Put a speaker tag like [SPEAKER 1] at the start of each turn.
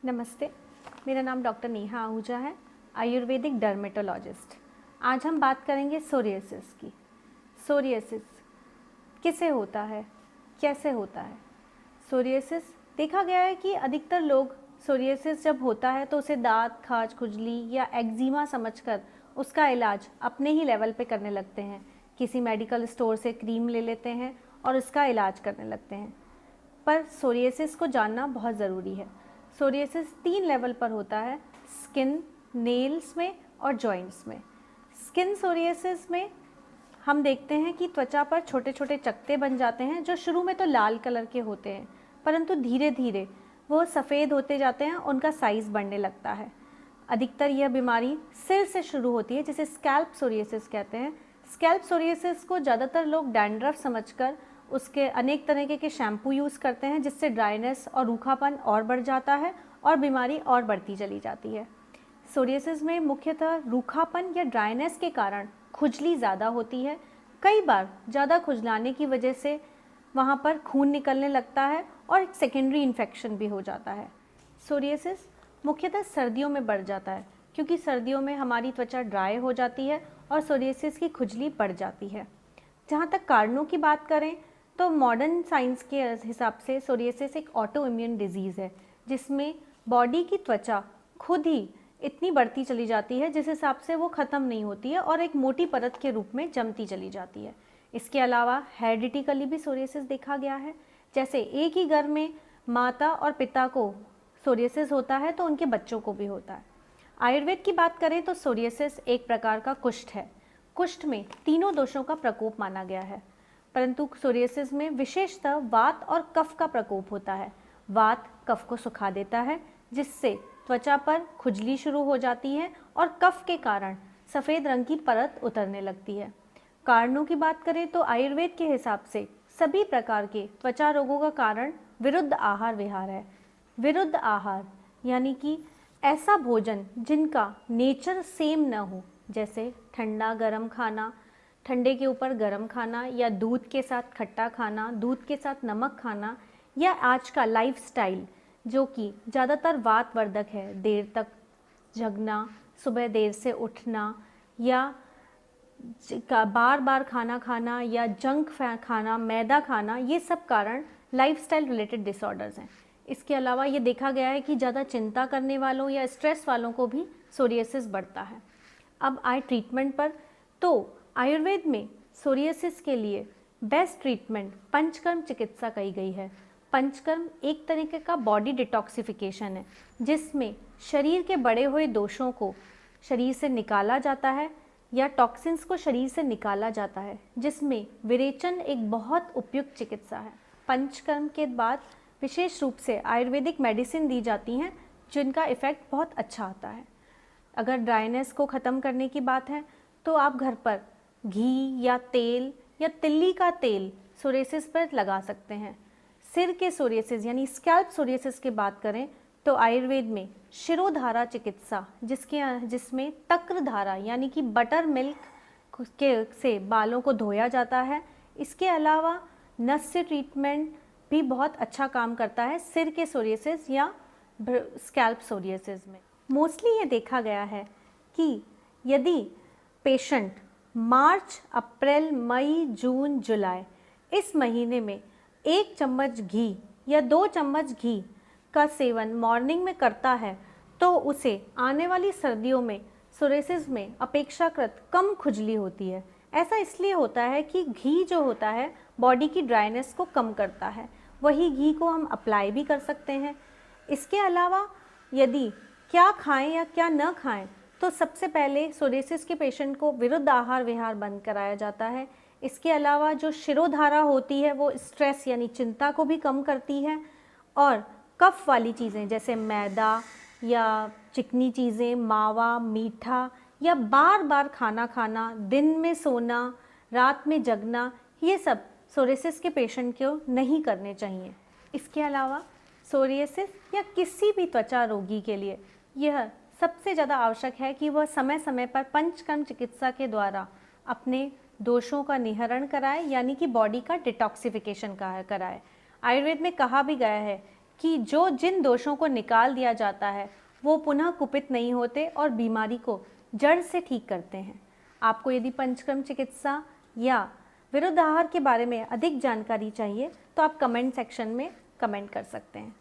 [SPEAKER 1] नमस्ते, मेरा नाम डॉक्टर नेहा आहूजा है, आयुर्वेदिक डर्मेटोलॉजिस्ट। आज हम बात करेंगे सोरियासिस की। सोरियासिस किसे होता है, कैसे होता है? सोरियासिस देखा गया है कि अधिकतर लोग सोरियासिस जब होता है तो उसे दांत, खाज, खुजली या एक्जिमा समझकर उसका इलाज अपने ही लेवल पे करने लगते हैं। किसी मेडिकल स्टोर से क्रीम ले लेते हैं और उसका इलाज करने लगते हैं। पर सोरियासिस को जानना बहुत ज़रूरी है। सोरियासिस 3 लेवल पर होता है, स्किन, नेल्स में और जॉइंट्स में। स्किन सोरियासिस में हम देखते हैं कि त्वचा पर छोटे छोटे चकत्ते बन जाते हैं जो शुरू में तो लाल कलर के होते हैं, परंतु धीरे धीरे वो सफ़ेद होते जाते हैं, उनका साइज़ बढ़ने लगता है। अधिकतर यह बीमारी सिर से शुरू होती है, जिसे स्कैल्प सोरियासिस कहते हैं। स्कैल्प सोरियासिस को ज़्यादातर लोग डैंड्रफ समझकर उसके अनेक तरीके के शैम्पू यूज़ करते हैं, जिससे ड्राइनेस और रूखापन और बढ़ जाता है और बीमारी और बढ़ती चली जाती है। सोरियासिस में मुख्यतः रूखापन या ड्राइनेस के कारण खुजली ज़्यादा होती है। कई बार ज़्यादा खुजलाने की वजह से वहाँ पर खून निकलने लगता है और एक सेकेंडरी इन्फेक्शन भी हो जाता है। सोरियासिस मुख्यतः सर्दियों में बढ़ जाता है, क्योंकि सर्दियों में हमारी त्वचा ड्राई हो जाती है और सोरियासिस की खुजली बढ़ जाती है। जहाँ तक कारणों की बात करें तो मॉडर्न साइंस के हिसाब से सोरियासिस एक ऑटो इम्यून डिजीज़ है, जिसमें बॉडी की त्वचा खुद ही इतनी बढ़ती चली जाती है जिस हिसाब से वो ख़त्म नहीं होती है और एक मोटी परत के रूप में जमती चली जाती है। इसके अलावा हेरिडिटिकली भी सोरियासिस देखा गया है। जैसे एक ही घर में माता और पिता को सोरियासिस होता है तो उनके बच्चों को भी होता है। आयुर्वेद की बात करें तो सोरियासिस एक प्रकार का कुष्ठ है। कुष्ठ में तीनों दोषों का प्रकोप माना गया है, परंतु सोरियासिस में विशेषतः वात और कफ का प्रकोप होता है। वात कफ को सुखा देता है, जिससे त्वचा पर खुजली शुरू हो जाती है और कफ के कारण सफ़ेद रंग की परत उतरने लगती है। कारणों की बात करें तो आयुर्वेद के हिसाब से सभी प्रकार के त्वचा रोगों का कारण विरुद्ध आहार विहार है। विरुद्ध आहार यानी कि ऐसा भोजन जिनका नेचर सेम न हो, जैसे ठंडा गरम खाना, ठंडे के ऊपर गरम खाना, या दूध के साथ खट्टा खाना, दूध के साथ नमक खाना, या आज का लाइफस्टाइल जो कि ज़्यादातर वातवर्धक है, देर तक जगना, सुबह देर से उठना, या बार बार खाना खाना, या जंक खाना, मैदा खाना, ये सब कारण लाइफस्टाइल रिलेटेड डिसऑर्डर्स हैं। इसके अलावा ये देखा गया है कि ज़्यादा चिंता करने वालों या स्ट्रेस वालों को भी सोरियासिस बढ़ता है। अब आए ट्रीटमेंट पर, तो आयुर्वेद में सोरियासिस के लिए बेस्ट ट्रीटमेंट पंचकर्म चिकित्सा कही गई है। पंचकर्म एक तरीके का बॉडी डिटॉक्सिफिकेशन है, जिसमें शरीर के बढ़े हुए दोषों को शरीर से निकाला जाता है या टॉक्सिन्स को शरीर से निकाला जाता है, जिसमें विरेचन एक बहुत उपयुक्त चिकित्सा है। पंचकर्म के बाद विशेष रूप से आयुर्वेदिक मेडिसिन दी जाती हैं, जिनका इफ़ेक्ट बहुत अच्छा आता है। अगर ड्राइनेस को ख़त्म करने की बात है तो आप घर पर घी या तेल या तिल्ली का तेल सोरियासिस पर लगा सकते हैं। सिर के सोरियासिस यानी स्कैल्प सोरियासिस की बात करें तो आयुर्वेद में शिरोधारा चिकित्सा, जिसमें तक्र धारा यानी कि बटर मिल्क के से बालों को धोया जाता है। इसके अलावा नस्य ट्रीटमेंट भी बहुत अच्छा काम करता है सिर के सोरियासिस या स्कैल्प सोरियासिस में। मोस्टली ये देखा गया है कि यदि पेशेंट मार्च, अप्रैल, मई, जून, जुलाई इस महीने में 1 चम्मच घी या 2 चम्मच घी का सेवन मॉर्निंग में करता है तो उसे आने वाली सर्दियों में सोरियासिस में अपेक्षाकृत कम खुजली होती है। ऐसा इसलिए होता है कि घी जो होता है बॉडी की ड्राइनेस को कम करता है। वही घी को हम अप्लाई भी कर सकते हैं। इसके अलावा यदि क्या खाएं या क्या न खाएं, तो सबसे पहले सोरियासिस के पेशेंट को विरुद्ध आहार विहार बंद कराया जाता है। इसके अलावा जो शिरोधारा होती है वो स्ट्रेस यानी चिंता को भी कम करती है, और कफ वाली चीज़ें जैसे मैदा या चिकनी चीज़ें, मावा, मीठा, या बार बार खाना खाना, दिन में सोना, रात में जगना, ये सब सोरियासिस के पेशेंट को नहीं करने चाहिए। इसके अलावा सोरियासिस या किसी भी त्वचा रोगी के लिए यह सबसे ज़्यादा आवश्यक है कि वह समय समय पर पंचकर्म चिकित्सा के द्वारा अपने दोषों का निहरण कराए, यानी कि बॉडी का डिटॉक्सिफिकेशन कराए। आयुर्वेद में कहा भी गया है कि जो जिन दोषों को निकाल दिया जाता है वो पुनः कुपित नहीं होते और बीमारी को जड़ से ठीक करते हैं। आपको यदि पंचकर्म चिकित्सा या विरुद्ध आहार के बारे में अधिक जानकारी चाहिए तो आप कमेंट सेक्शन में कमेंट कर सकते हैं।